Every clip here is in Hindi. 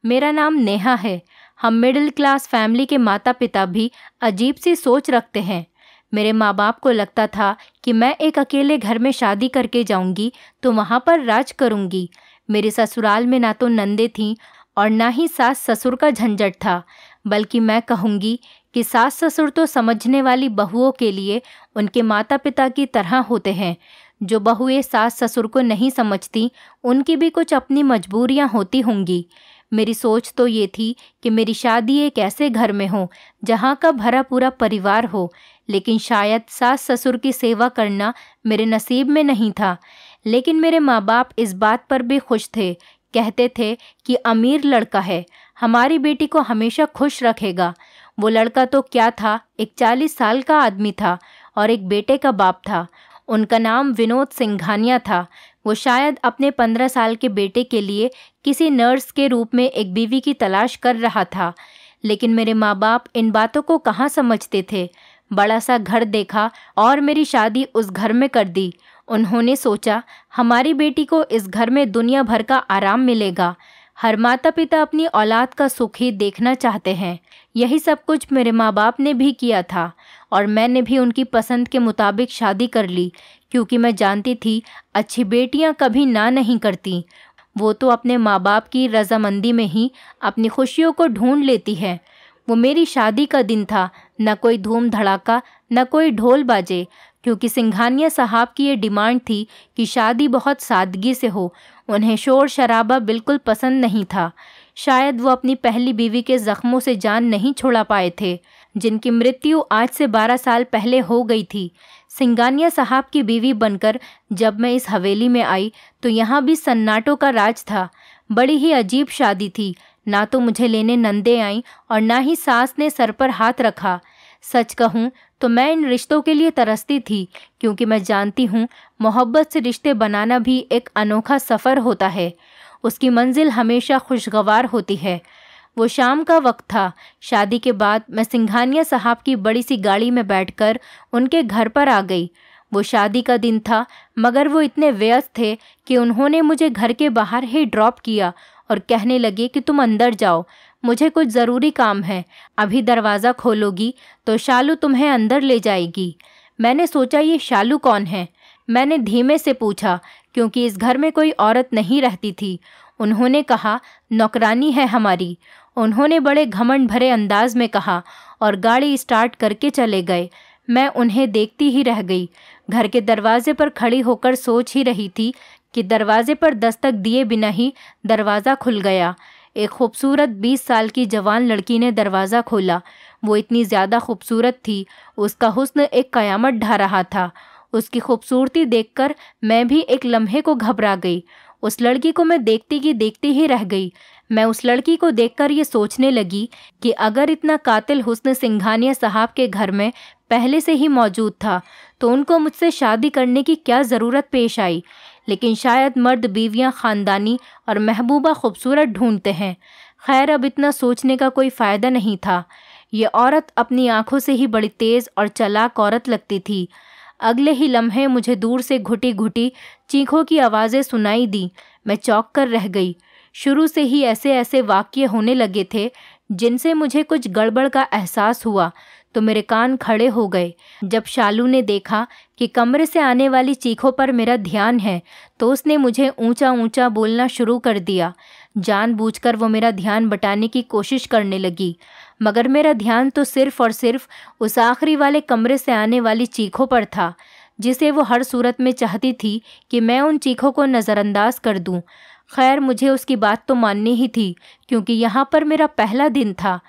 मेरा नाम नेहा है। हम मिडिल क्लास फैमिली के माता पिता भी अजीब सी सोच रखते हैं। मेरे माँ बाप को लगता था कि मैं एक अकेले घर में शादी करके जाऊंगी तो वहाँ पर राज करूंगी। मेरे ससुराल में ना तो नंदे थीं और ना ही सास ससुर का झंझट था, बल्कि मैं कहूँगी कि सास ससुर तो समझने वाली बहुओं के लिए उनके माता पिता की तरह होते हैं। जो बहुएं सास ससुर को नहीं समझती, उनकी भी कुछ अपनी मजबूरियां होती होंगी। मेरी सोच तो ये थी कि मेरी शादी एक ऐसे घर में हो जहाँ का भरा पूरा परिवार हो, लेकिन शायद सास ससुर की सेवा करना मेरे नसीब में नहीं था। लेकिन मेरे माँ बाप इस बात पर भी खुश थे। कहते थे कि अमीर लड़का है, हमारी बेटी को हमेशा खुश रखेगा। वो लड़का तो क्या था, एक 40 साल का आदमी था और एक बेटे का बाप था। उनका नाम विनोद सिंघानिया था। वो शायद अपने 15 साल के बेटे के लिए किसी नर्स के रूप में एक बीवी की तलाश कर रहा था। लेकिन मेरे माँ बाप इन बातों को कहाँ समझते थे। बड़ा सा घर देखा और मेरी शादी उस घर में कर दी। उन्होंने सोचा हमारी बेटी को इस घर में दुनिया भर का आराम मिलेगा। हर माता पिता अपनी औलाद का सुख ही देखना चाहते हैं। यही सब कुछ मेरे माँ बाप ने भी किया था और मैंने भी उनकी पसंद के मुताबिक शादी कर ली, क्योंकि मैं जानती थी अच्छी बेटियां कभी ना नहीं करती। वो तो अपने माँ बाप की रजामंदी में ही अपनी खुशियों को ढूंढ लेती है। वो मेरी शादी का दिन था, न कोई धूम धड़ाका, न कोई ढोल बाजे, क्योंकि सिंघानिया साहब की ये डिमांड थी कि शादी बहुत सादगी से हो। उन्हें शोर शराबा बिल्कुल पसंद नहीं था। शायद वो अपनी पहली बीवी के जख्मों से जान नहीं छुड़ा पाए थे, जिनकी मृत्यु आज से 12 साल पहले हो गई थी। सिंघानिया साहब की बीवी बनकर जब मैं इस हवेली में आई तो यहाँ भी सन्नाटों का राज था। बड़ी ही अजीब शादी थी। ना तो मुझे लेने नंदे आईं और ना ही सास ने सर पर हाथ रखा। सच कहूँ तो मैं इन रिश्तों के लिए तरसती थी, क्योंकि मैं जानती हूँ मोहब्बत से रिश्ते बनाना भी एक अनोखा सफ़र होता है। उसकी मंजिल हमेशा खुशगवार होती है। वो शाम का वक्त था। शादी के बाद मैं सिंघानिया साहब की बड़ी सी गाड़ी में बैठकर उनके घर पर आ गई। वो शादी का दिन था, मगर वो इतने व्यस्त थे कि उन्होंने मुझे घर के बाहर ही ड्रॉप किया और कहने लगे कि तुम अंदर जाओ, मुझे कुछ ज़रूरी काम है। अभी दरवाज़ा खोलोगी तो शालू तुम्हें अंदर ले जाएगी। मैंने सोचा ये शालू कौन है। मैंने धीमे से पूछा, क्योंकि इस घर में कोई औरत नहीं रहती थी। उन्होंने कहा नौकरानी है हमारी। उन्होंने बड़े घमंड भरे अंदाज में कहा और गाड़ी स्टार्ट करके चले गए। मैं उन्हें देखती ही रह गई। घर के दरवाजे पर खड़ी होकर सोच ही रही थी कि दरवाजे पर दस्तक दिए बिना ही दरवाज़ा खुल गया। एक खूबसूरत 20 साल की जवान लड़की ने दरवाज़ा खोला। वो इतनी ज़्यादा खूबसूरत थी, उसका हुस्न एक क़यामत ढा रहा था। उसकी खूबसूरती देखकर मैं भी एक लम्हे को घबरा गई। उस लड़की को मैं देखती ही रह गई। मैं उस लड़की को देखकर ये सोचने लगी कि अगर इतना कातिल हुस्न सिंघानिया साहब के घर में पहले से ही मौजूद था तो उनको मुझसे शादी करने की क्या ज़रूरत पेश आई। लेकिन शायद मर्द बीवियां ख़ानदानी और महबूबा खूबसूरत ढूंढते हैं। खैर, अब इतना सोचने का कोई फ़ायदा नहीं था। ये औरत अपनी आंखों से ही बड़ी तेज़ और चालाक औरत लगती थी। अगले ही लम्हे मुझे दूर से घुटी घुटी चीखों की आवाज़ें सुनाई दी। मैं चौंक कर रह गई। शुरू से ही ऐसे ऐसे वाक़ये होने लगे थे जिनसे मुझे कुछ गड़बड़ का एहसास हुआ तो मेरे कान खड़े हो गए। जब शालू ने देखा कि कमरे से आने वाली चीखों पर मेरा ध्यान है तो उसने मुझे ऊंचा ऊंचा बोलना शुरू कर दिया। जानबूझकर वो मेरा ध्यान बटाने की कोशिश करने लगी, मगर मेरा ध्यान तो सिर्फ़ और सिर्फ उस आखिरी वाले कमरे से आने वाली चीखों पर था, जिसे वो हर सूरत में चाहती थी कि मैं उन चीखों को नज़रअंदाज कर दूं। खैर, मुझे उसकी बात तो माननी ही थी, क्योंकि यहाँ पर मेरा पहला दिन था।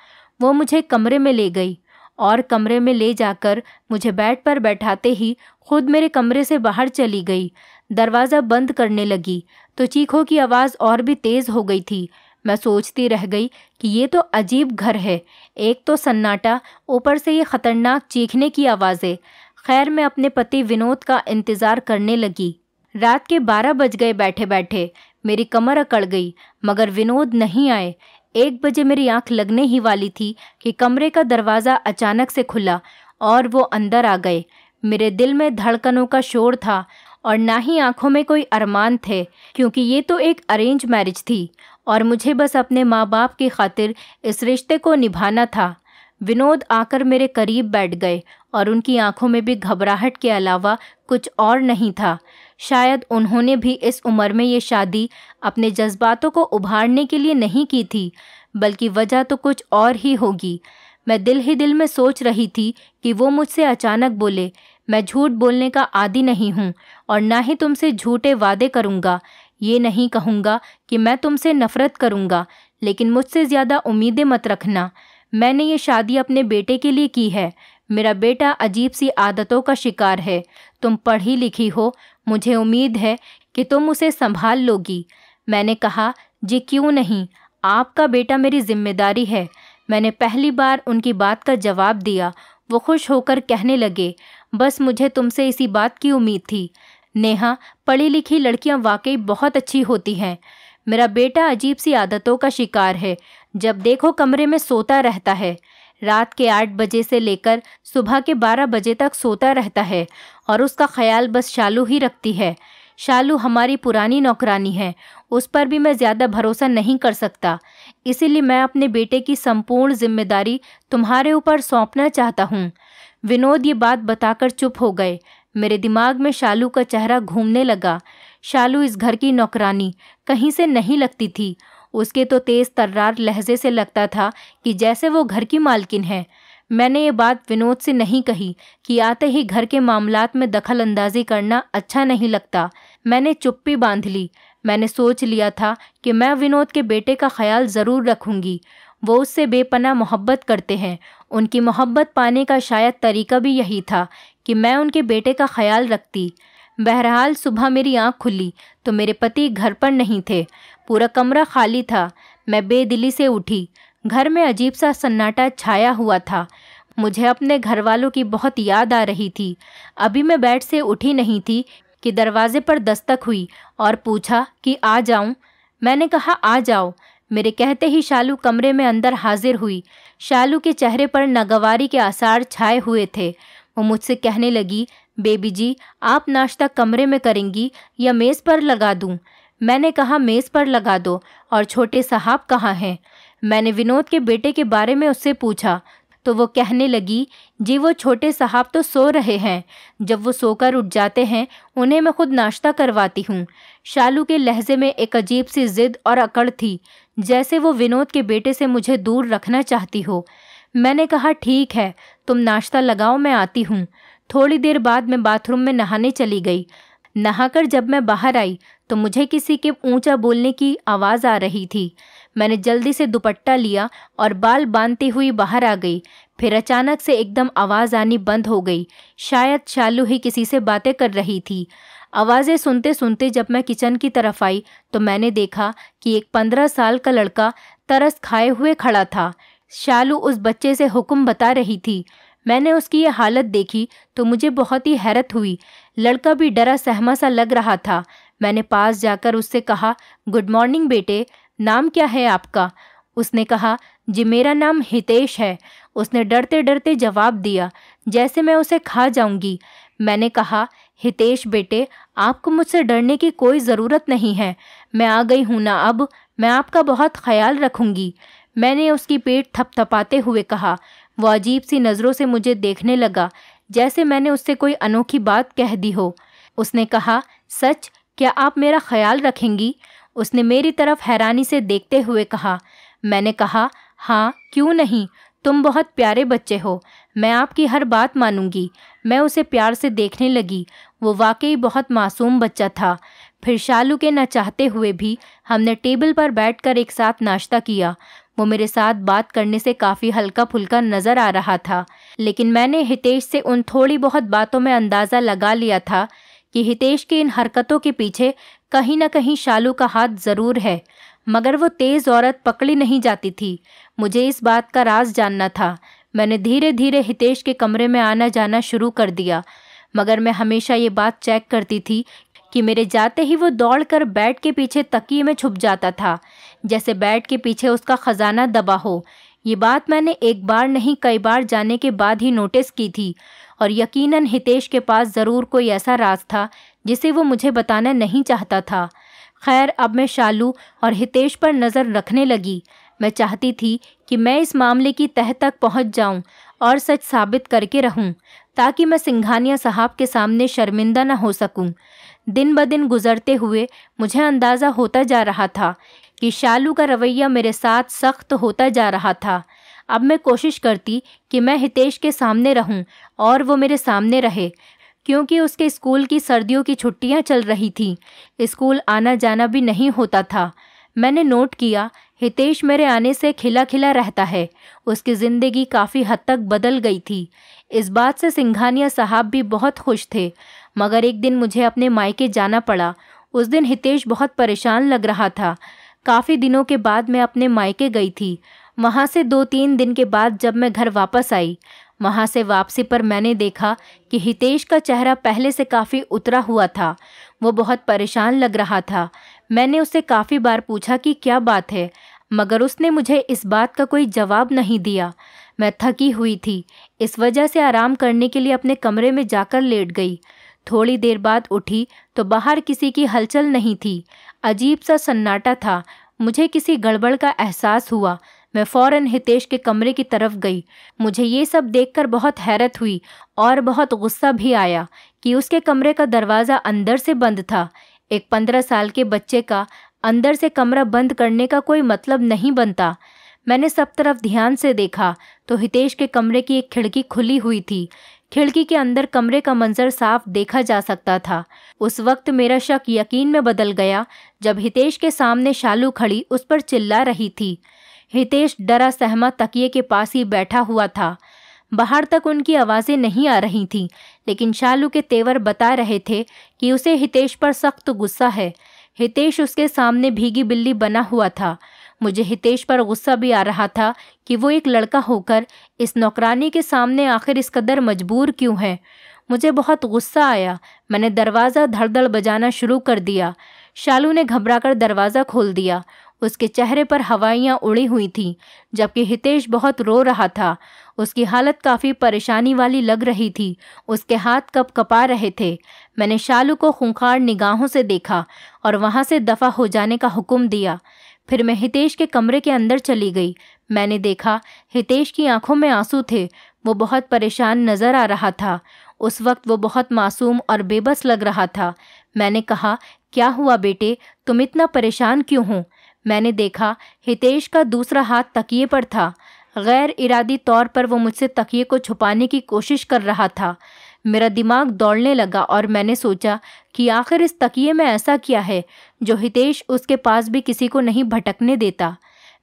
वो मुझे कमरे में ले गई और कमरे में ले जाकर मुझे बेड पर बैठाते ही खुद मेरे कमरे से बाहर चली गई। दरवाज़ा बंद करने लगी तो चीखों की आवाज़ और भी तेज़ हो गई थी। मैं सोचती रह गई कि ये तो अजीब घर है, एक तो सन्नाटा, ऊपर से ये ख़तरनाक चीखने की आवाज़ें। खैर, मैं अपने पति विनोद का इंतज़ार करने लगी। रात के 12 बज गए बैठे बैठे। मेरी कमर अकड़ गई, मगर विनोद नहीं आए। 1 बजे मेरी आंख लगने ही वाली थी कि कमरे का दरवाज़ा अचानक से खुला और वो अंदर आ गए। मेरे दिल में धड़कनों का शोर था और ना ही आंखों में कोई अरमान थे, क्योंकि ये तो एक अरेंज मैरिज थी और मुझे बस अपने माँ बाप की खातिर इस रिश्ते को निभाना था। विनोद आकर मेरे करीब बैठ गए और उनकी आंखों में भी घबराहट के अलावा कुछ और नहीं था। शायद उन्होंने भी इस उम्र में ये शादी अपने जज्बातों को उभारने के लिए नहीं की थी, बल्कि वजह तो कुछ और ही होगी। मैं दिल ही दिल में सोच रही थी कि वो मुझसे अचानक बोले, मैं झूठ बोलने का आदी नहीं हूँ और ना ही तुमसे झूठे वादे करूँगा। ये नहीं कहूँगा कि मैं तुमसे नफ़रत करूँगा, लेकिन मुझसे ज़्यादा उम्मीदें मत रखना। मैंने ये शादी अपने बेटे के लिए की है। मेरा बेटा अजीब सी आदतों का शिकार है। तुम पढ़ी लिखी हो, मुझे उम्मीद है कि तुम उसे संभाल लोगी। मैंने कहा, जी क्यों नहीं, आपका बेटा मेरी जिम्मेदारी है। मैंने पहली बार उनकी बात का जवाब दिया। वो खुश होकर कहने लगे, बस मुझे तुमसे इसी बात की उम्मीद थी। नेहा, पढ़ी लिखी लड़कियां वाकई बहुत अच्छी होती हैं। मेरा बेटा अजीब सी आदतों का शिकार है। जब देखो कमरे में सोता रहता है। रात के 8 बजे से लेकर सुबह के 12 बजे तक सोता रहता है और उसका ख्याल बस शालू ही रखती है। शालू हमारी पुरानी नौकरानी है, उस पर भी मैं ज़्यादा भरोसा नहीं कर सकता। इसीलिए मैं अपने बेटे की संपूर्ण जिम्मेदारी तुम्हारे ऊपर सौंपना चाहता हूँ। विनोद ये बात बताकर चुप हो गए। मेरे दिमाग में शालू का चेहरा घूमने लगा। शालू इस घर की नौकरानी कहीं से नहीं लगती थी। उसके तो तेज़ तर्रार लहजे से लगता था कि जैसे वो घर की मालकिन है। मैंने ये बात विनोद से नहीं कही कि आते ही घर के मामलात में दखल अंदाजी करना अच्छा नहीं लगता। मैंने चुप्पी बांध ली। मैंने सोच लिया था कि मैं विनोद के बेटे का ख्याल ज़रूर रखूँगी। वो उससे बेपनाह मोहब्बत करते हैं। उनकी मोहब्बत पाने का शायद तरीका भी यही था कि मैं उनके बेटे का ख्याल रखती। बहरहाल सुबह मेरी आँख खुली तो मेरे पति घर पर नहीं थे। पूरा कमरा खाली था। मैं बेदिली से उठी। घर में अजीब सा सन्नाटा छाया हुआ था। मुझे अपने घर वालों की बहुत याद आ रही थी। अभी मैं बेड से उठी नहीं थी कि दरवाजे पर दस्तक हुई और पूछा कि आ जाऊं। मैंने कहा आ जाओ। मेरे कहते ही शालू कमरे में अंदर हाजिर हुई। शालू के चेहरे पर नागवारी के आसार छाए हुए थे। वो मुझसे कहने लगी, बेबी जी, आप नाश्ता कमरे में करेंगी या मेज़ पर लगा दूं? मैंने कहा मेज़ पर लगा दो। और छोटे साहब कहाँ हैं? मैंने विनोद के बेटे के बारे में उससे पूछा तो वो कहने लगी, जी वो छोटे साहब तो सो रहे हैं। जब वो सोकर उठ जाते हैं उन्हें मैं खुद नाश्ता करवाती हूँ। शालू के लहजे में एक अजीब सी जिद और अकड़ थी, जैसे वो विनोद के बेटे से मुझे दूर रखना चाहती हो। मैंने कहा ठीक है, तुम नाश्ता लगाओ, मैं आती हूँ। थोड़ी देर बाद मैं बाथरूम में नहाने चली गई। नहाकर जब मैं बाहर आई तो मुझे किसी के ऊंचा बोलने की आवाज़ आ रही थी। मैंने जल्दी से दुपट्टा लिया और बाल बांधती हुई बाहर आ गई। फिर अचानक से एकदम आवाज़ आनी बंद हो गई। शायद शालू ही किसी से बातें कर रही थी। आवाज़ें सुनते सुनते जब मैं किचन की तरफ आई तो मैंने देखा कि एक 15 साल का लड़का तरस खाए हुए खड़ा था। शालू उस बच्चे से हुक्म बता रही थी। मैंने उसकी ये हालत देखी तो मुझे बहुत ही हैरत हुई। लड़का भी डरा सहमा सा लग रहा था। मैंने पास जाकर उससे कहा, गुड मॉर्निंग बेटे, नाम क्या है आपका? उसने कहा, जी मेरा नाम हितेश है। उसने डरते डरते जवाब दिया, जैसे मैं उसे खा जाऊंगी। मैंने कहा, हितेश बेटे, आपको मुझसे डरने की कोई ज़रूरत नहीं है। मैं आ गई हूँ ना, अब मैं आपका बहुत ख्याल रखूंगी। मैंने उसकी पेट थपथपाते हुए कहा। वो अजीब सी नज़रों से मुझे देखने लगा, जैसे मैंने उससे कोई अनोखी बात कह दी हो। उसने कहा, सच? क्या आप मेरा ख्याल रखेंगी? उसने मेरी तरफ हैरानी से देखते हुए कहा। मैंने कहा, हाँ क्यों नहीं, तुम बहुत प्यारे बच्चे हो, मैं आपकी हर बात मानूंगी। मैं उसे प्यार से देखने लगी। वो वाकई बहुत मासूम बच्चा था। फिर शालू के न चाहते हुए भी हमने टेबल पर बैठकर एक साथ नाश्ता किया। वो मेरे साथ बात करने से काफ़ी हल्का फुल्का नज़र आ रहा था, लेकिन मैंने हितेश से उन थोड़ी बहुत बातों में अंदाज़ा लगा लिया था कि हितेश की इन हरकतों के पीछे कहीं ना कहीं शालू का हाथ ज़रूर है, मगर वो तेज़ औरत पकड़ी नहीं जाती थी। मुझे इस बात का राज जानना था। मैंने धीरे धीरे हितेश के कमरे में आना जाना शुरू कर दिया, मगर मैं हमेशा ये बात चेक करती थी कि मेरे जाते ही वो दौड़कर बेड के पीछे तकिए में छुप जाता था, जैसे बेड के पीछे उसका ख़जाना दबा हो। ये बात मैंने एक बार नहीं कई बार जाने के बाद ही नोटिस की थी, और यकीनन हितेश के पास ज़रूर कोई ऐसा राज था जिसे वो मुझे बताना नहीं चाहता था। खैर, अब मैं शालू और हितेश पर नज़र रखने लगी। मैं चाहती थी कि मैं इस मामले की तह तक पहुंच जाऊं और सच साबित करके रहूं, ताकि मैं सिंघानिया साहब के सामने शर्मिंदा न हो सकूं। दिन ब दिन गुजरते हुए मुझे अंदाज़ा होता जा रहा था कि शालू का रवैया मेरे साथ सख्त होता जा रहा था। अब मैं कोशिश करती कि मैं हितेश के सामने रहूं और वो मेरे सामने रहे, क्योंकि उसके स्कूल की सर्दियों की छुट्टियां चल रही थीं। स्कूल आना जाना भी नहीं होता था। मैंने नोट किया, हितेश मेरे आने से खिला खिला रहता है। उसकी ज़िंदगी काफ़ी हद तक बदल गई थी। इस बात से सिंघानिया साहब भी बहुत खुश थे। मगर एक दिन मुझे अपने मायके जाना पड़ा। उस दिन हितेश बहुत परेशान लग रहा था। काफ़ी दिनों के बाद मैं अपने मायके गई थी। वहाँ से 2-3 दिन के बाद जब मैं घर वापस आई, वहाँ से वापसी पर मैंने देखा कि हितेश का चेहरा पहले से काफ़ी उतरा हुआ था। वो बहुत परेशान लग रहा था। मैंने उससे काफ़ी बार पूछा कि क्या बात है, मगर उसने मुझे इस बात का कोई जवाब नहीं दिया। मैं थकी हुई थी, इस वजह से आराम करने के लिए अपने कमरे में जाकर लेट गई। थोड़ी देर बाद उठी तो बाहर किसी की हलचल नहीं थी। अजीब सा सन्नाटा था। मुझे किसी गड़बड़ का एहसास हुआ। मैं फ़ौरन हितेश के कमरे की तरफ गई। मुझे ये सब देखकर बहुत हैरत हुई और बहुत गुस्सा भी आया कि उसके कमरे का दरवाज़ा अंदर से बंद था। एक 15 साल के बच्चे का अंदर से कमरा बंद करने का कोई मतलब नहीं बनता। मैंने सब तरफ ध्यान से देखा तो हितेश के कमरे की एक खिड़की खुली हुई थी। खिड़की के अंदर कमरे का मंजर साफ देखा जा सकता था। उस वक्त मेरा शक यकीन में बदल गया जब हितेश के सामने शालू खड़ी उस पर चिल्ला रही थी। हितेश डरा सहमा तकिए के पास ही बैठा हुआ था। बाहर तक उनकी आवाज़ें नहीं आ रही थीं, लेकिन शालू के तेवर बता रहे थे कि उसे हितेश पर सख्त गुस्सा है। हितेश उसके सामने भीगी बिल्ली बना हुआ था। मुझे हितेश पर गुस्सा भी आ रहा था कि वो एक लड़का होकर इस नौकरानी के सामने आखिर इस कदर मजबूर क्यों है। मुझे बहुत गुस्सा आया। मैंने दरवाज़ा धड़धड़ बजाना शुरू कर दिया। शालू ने घबराकर दरवाज़ा खोल दिया। उसके चेहरे पर हवाइयाँ उड़ी हुई थीं, जबकि हितेश बहुत रो रहा था। उसकी हालत काफ़ी परेशानी वाली लग रही थी। उसके हाथ कँपा रहे थे। मैंने शालू को खूंखार निगाहों से देखा और वहाँ से दफ़ा हो जाने का हुक्म दिया। फिर मैं हितेश के कमरे के अंदर चली गई। मैंने देखा हितेश की आंखों में आंसू थे। वो बहुत परेशान नज़र आ रहा था। उस वक्त वो बहुत मासूम और बेबस लग रहा था। मैंने कहा, क्या हुआ बेटे, तुम इतना परेशान क्यों हो? मैंने देखा हितेश का दूसरा हाथ तकिए पर था। गैर इरादी तौर पर वो मुझसे तकिए को छुपाने की कोशिश कर रहा था। मेरा दिमाग दौड़ने लगा और मैंने सोचा कि आखिर इस तकिए में ऐसा क्या है जो हितेश उसके पास भी किसी को नहीं भटकने देता।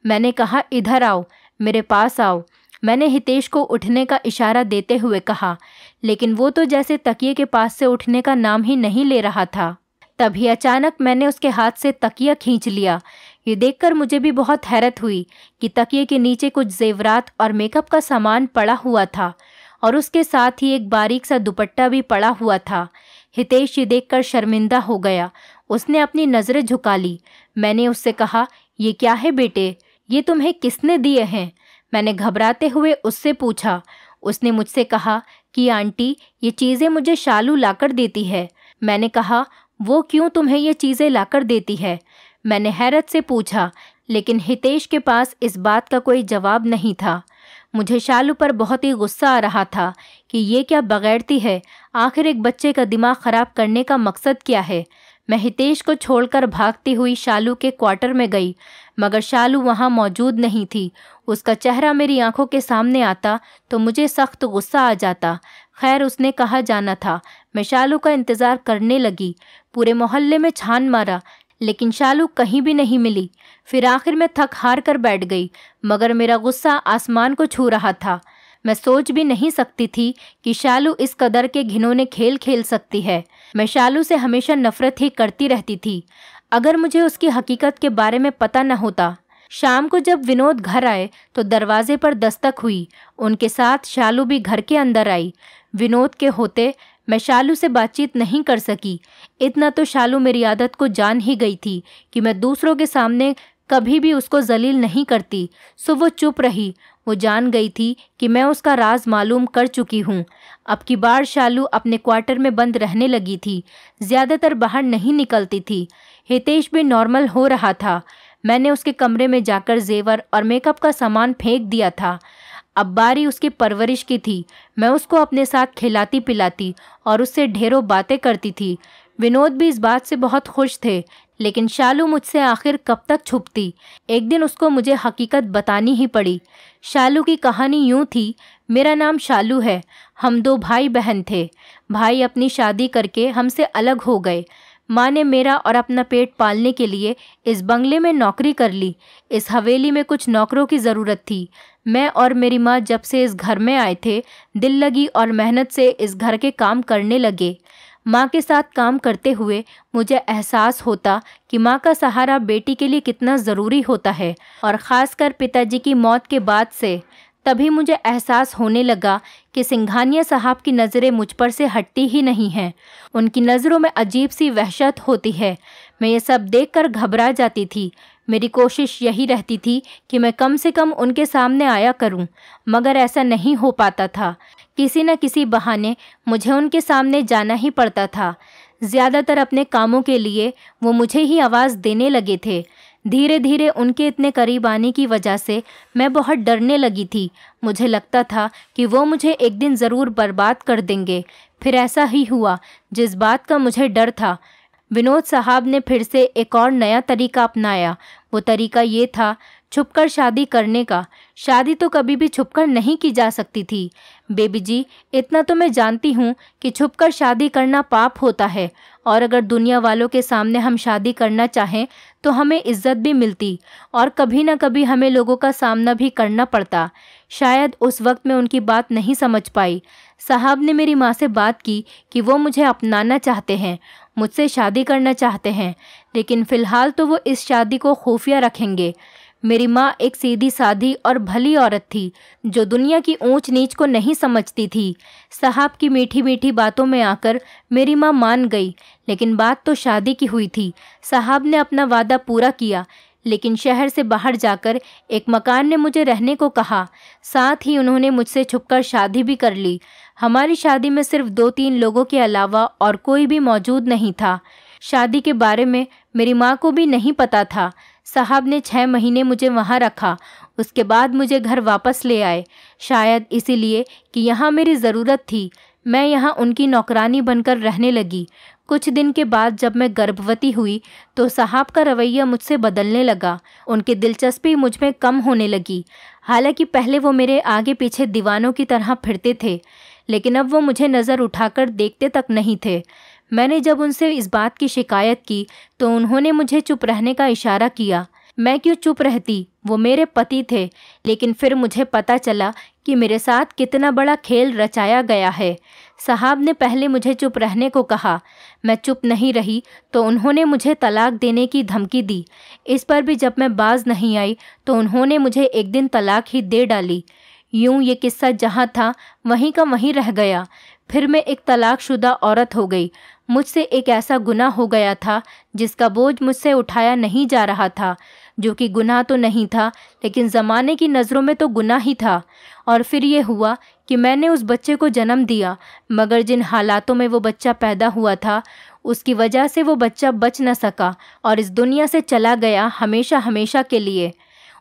मैंने कहा, इधर आओ, मेरे पास आओ। मैंने हितेश को उठने का इशारा देते हुए कहा, लेकिन वो तो जैसे तकिए के पास से उठने का नाम ही नहीं ले रहा था। तभी अचानक मैंने उसके हाथ से तकिया खींच लिया। ये देखकर मुझे भी बहुत हैरत हुई कि तकिए के नीचे कुछ जेवरात और मेकअप का सामान पड़ा हुआ था और उसके साथ ही एक बारीक सा दुपट्टा भी पड़ा हुआ था। हितेश ये देखकर शर्मिंदा हो गया। उसने अपनी नज़रें झुका ली। मैंने उससे कहा, ये क्या है बेटे, ये तुम्हें किसने दिए हैं? मैंने घबराते हुए उससे पूछा। उसने मुझसे कहा कि आंटी, ये चीज़ें मुझे शालू लाकर देती है। मैंने कहा, वो क्यों तुम्हें ये चीज़ें लाकर देती है? मैंने हैरत से पूछा, लेकिन हितेश के पास इस बात का कोई जवाब नहीं था। मुझे शालू पर बहुत ही गुस्सा आ रहा था कि ये क्या बगैरती है। आखिर एक बच्चे का दिमाग ख़राब करने का मकसद क्या है? मैं हितेश को छोड़कर भागती हुई शालू के क्वार्टर में गई, मगर शालू वहाँ मौजूद नहीं थी। उसका चेहरा मेरी आंखों के सामने आता तो मुझे सख्त गुस्सा आ जाता। खैर, उसने कहा जाना था। मैं शालू का इंतज़ार करने लगी। पूरे मोहल्ले में छान मारा, लेकिन शालू कहीं भी नहीं मिली। फिर आखिर में थक हार कर बैठ गई, मगर मेरा गुस्सा आसमान को छू रहा था। मैं सोच भी नहीं सकती थी कि शालू इस कदर के घिनौने खेल खेल सकती है। मैं शालू से हमेशा नफरत ही करती रहती थी। अगर मुझे उसकी हकीकत के बारे में पता न होता। शाम को जब विनोद घर आए तो दरवाजे पर दस्तक हुई। उनके साथ शालू भी घर के अंदर आई। विनोद के होते मैं शालू से बातचीत नहीं कर सकी। इतना तो शालू मेरी आदत को जान ही गई थी कि मैं दूसरों के सामने कभी भी उसको जलील नहीं करती, सो वो चुप रही। वो जान गई थी कि मैं उसका राज मालूम कर चुकी हूँ। अब की बार शालू अपने क्वार्टर में बंद रहने लगी थी। ज़्यादातर बाहर नहीं निकलती थी। हितेश भी नॉर्मल हो रहा था। मैंने उसके कमरे में जाकर जेवर और मेकअप का सामान फेंक दिया था। अब बारी उसकी परवरिश की थी। मैं उसको अपने साथ खिलाती पिलाती और उससे ढेरों बातें करती थी। विनोद भी इस बात से बहुत खुश थे, लेकिन शालू मुझसे आखिर कब तक छुपती। एक दिन उसको मुझे हकीकत बतानी ही पड़ी। शालू की कहानी यूं थी। मेरा नाम शालू है। हम 2 भाई बहन थे। भाई अपनी शादी करके हमसे अलग हो गए। माँ ने मेरा और अपना पेट पालने के लिए इस बंगले में नौकरी कर ली। इस हवेली में कुछ नौकरों की ज़रूरत थी। मैं और मेरी माँ जब से इस घर में आए थे, दिल लगी और मेहनत से इस घर के काम करने लगे। माँ के साथ काम करते हुए मुझे एहसास होता कि माँ का सहारा बेटी के लिए कितना ज़रूरी होता है, और ख़ासकर पिताजी की मौत के बाद से। तभी मुझे एहसास होने लगा कि सिंघानिया साहब की नज़रें मुझ पर से हटती ही नहीं हैं। उनकी नज़रों में अजीब सी वहशत होती है। मैं ये सब देखकर घबरा जाती थी। मेरी कोशिश यही रहती थी कि मैं कम से कम उनके सामने आया करूं, मगर ऐसा नहीं हो पाता था। किसी न किसी बहाने मुझे उनके सामने जाना ही पड़ता था। ज़्यादातर अपने कामों के लिए वो मुझे ही आवाज़ देने लगे थे। धीरे धीरे उनके इतने करीब आने की वजह से मैं बहुत डरने लगी थी। मुझे लगता था कि वो मुझे एक दिन ज़रूर बर्बाद कर देंगे। फिर ऐसा ही हुआ, जिस बात का मुझे डर था। विनोद साहब ने फिर से एक और नया तरीका अपनाया। वो तरीका ये था छुपकर शादी करने का। शादी तो कभी भी छुपकर नहीं की जा सकती थी। बेबी जी, इतना तो मैं जानती हूँ कि छुपकर शादी करना पाप होता है, और अगर दुनिया वालों के सामने हम शादी करना चाहें तो हमें इज्जत भी मिलती, और कभी ना कभी हमें लोगों का सामना भी करना पड़ता। शायद उस वक्त मैं उनकी बात नहीं समझ पाई। साहब ने मेरी माँ से बात की कि वो मुझे अपनाना चाहते हैं, मुझसे शादी करना चाहते हैं, लेकिन फ़िलहाल तो वो इस शादी को खुफिया रखेंगे। मेरी माँ एक सीधी सादी और भली औरत थी, जो दुनिया की ऊंच नीच को नहीं समझती थी। साहब की मीठी मीठी बातों में आकर मेरी माँ मान गई, लेकिन बात तो शादी की हुई थी। साहब ने अपना वादा पूरा किया, लेकिन शहर से बाहर जाकर एक मकान ने मुझे रहने को कहा। साथ ही उन्होंने मुझसे छुपकर शादी भी कर ली। हमारी शादी में सिर्फ 2-3 लोगों के अलावा और कोई भी मौजूद नहीं था। शादी के बारे में मेरी माँ को भी नहीं पता था। साहब ने 6 महीने मुझे वहाँ रखा। उसके बाद मुझे घर वापस ले आए, शायद इसीलिए कि यहाँ मेरी ज़रूरत थी। मैं यहाँ उनकी नौकरानी बनकर रहने लगी। कुछ दिन के बाद जब मैं गर्भवती हुई तो साहब का रवैया मुझसे बदलने लगा। उनकी दिलचस्पी मुझ में कम होने लगी। हालांकि पहले वो मेरे आगे पीछे दीवानों की तरह फिरते थे, लेकिन अब वो मुझे नज़र उठाकर देखते तक नहीं थे। मैंने जब उनसे इस बात की शिकायत की तो उन्होंने मुझे चुप रहने का इशारा किया। मैं क्यों चुप रहती, वो मेरे पति थे। लेकिन फिर मुझे पता चला कि मेरे साथ कितना बड़ा खेल रचाया गया है। साहब ने पहले मुझे चुप रहने को कहा। मैं चुप नहीं रही तो उन्होंने मुझे तलाक देने की धमकी दी। इस पर भी जब मैं बाज नहीं आई तो उन्होंने मुझे एक दिन तलाक ही दे डाली। यूं ये किस्सा जहाँ था वहीं का वहीं रह गया। फिर मैं एक तलाकशुदा औरत हो गई। मुझसे एक ऐसा गुनाह हो गया था जिसका बोझ मुझसे उठाया नहीं जा रहा था, जो कि गुनाह तो नहीं था, लेकिन ज़माने की नज़रों में तो गुनाह ही था। और फिर ये हुआ कि मैंने उस बच्चे को जन्म दिया, मगर जिन हालातों में वो बच्चा पैदा हुआ था उसकी वजह से वो बच्चा बच न सका और इस दुनिया से चला गया हमेशा हमेशा के लिए।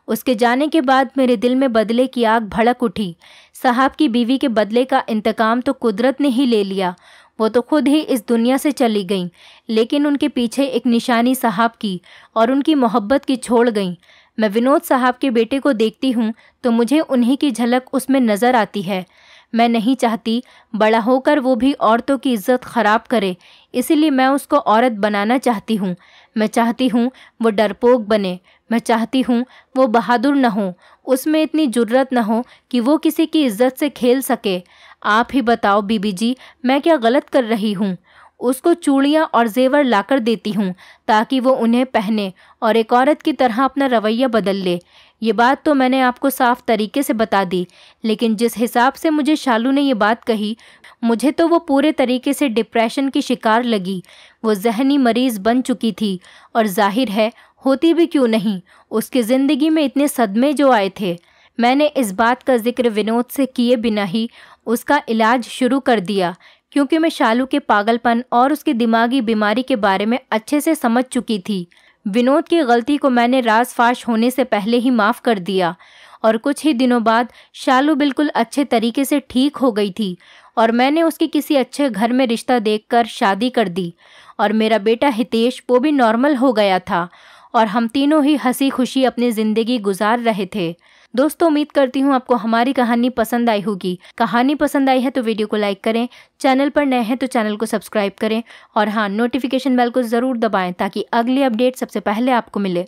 उसके जाने के बाद मेरे दिल में बदले की आग भड़क उठी। साहब की बीवी के बदले का इंतकाम तो कुदरत ने ही ले लिया। वो तो खुद ही इस दुनिया से चली गईं, लेकिन उनके पीछे एक निशानी साहब की और उनकी मोहब्बत की छोड़ गईं। मैं विनोद साहब के बेटे को देखती हूँ तो मुझे उन्हीं की झलक उसमें नज़र आती है। मैं नहीं चाहती बड़ा होकर वो भी औरतों की इज्जत ख़राब करे, इसीलिए मैं उसको औरत बनाना चाहती हूँ। मैं चाहती हूँ वो डरपोक बने। मैं चाहती हूँ वो बहादुर न हो, उसमें इतनी जुर्रत न हो कि वो किसी की इज्जत से खेल सके। आप ही बताओ बीबी जी, मैं क्या गलत कर रही हूँ? उसको चूड़ियाँ और जेवर लाकर देती हूँ ताकि वो उन्हें पहने और एक औरत की तरह अपना रवैया बदल ले। ये बात तो मैंने आपको साफ तरीके से बता दी, लेकिन जिस हिसाब से मुझे शालू ने ये बात कही, मुझे तो वो पूरे तरीके से डिप्रेशन की शिकार लगी। वो जहनी मरीज़ बन चुकी थी, और जाहिर है होती भी क्यों नहीं, उसकी ज़िंदगी में इतने सदमे जो आए थे। मैंने इस बात का जिक्र विनोद से किए बिना ही उसका इलाज शुरू कर दिया। क्योंकि मैं शालू के पागलपन और उसकी दिमागी बीमारी के बारे में अच्छे से समझ चुकी थी। विनोद की गलती को मैंने राज फाश होने से पहले ही माफ़ कर दिया और कुछ ही दिनों बाद शालू बिल्कुल अच्छे तरीके से ठीक हो गई थी और मैंने उसकी किसी अच्छे घर में रिश्ता देखकर शादी कर दी और मेरा बेटा हितेश वो भी नॉर्मल हो गया था और हम तीनों ही हंसी खुशी अपनी ज़िंदगी गुजार रहे थे। दोस्तों, उम्मीद करती हूँ आपको हमारी कहानी पसंद आई होगी। कहानी पसंद आई है तो वीडियो को लाइक करें, चैनल पर नए हैं तो चैनल को सब्सक्राइब करें और हाँ, नोटिफिकेशन बेल को ज़रूर दबाएं ताकि अगली अपडेट सबसे पहले आपको मिले।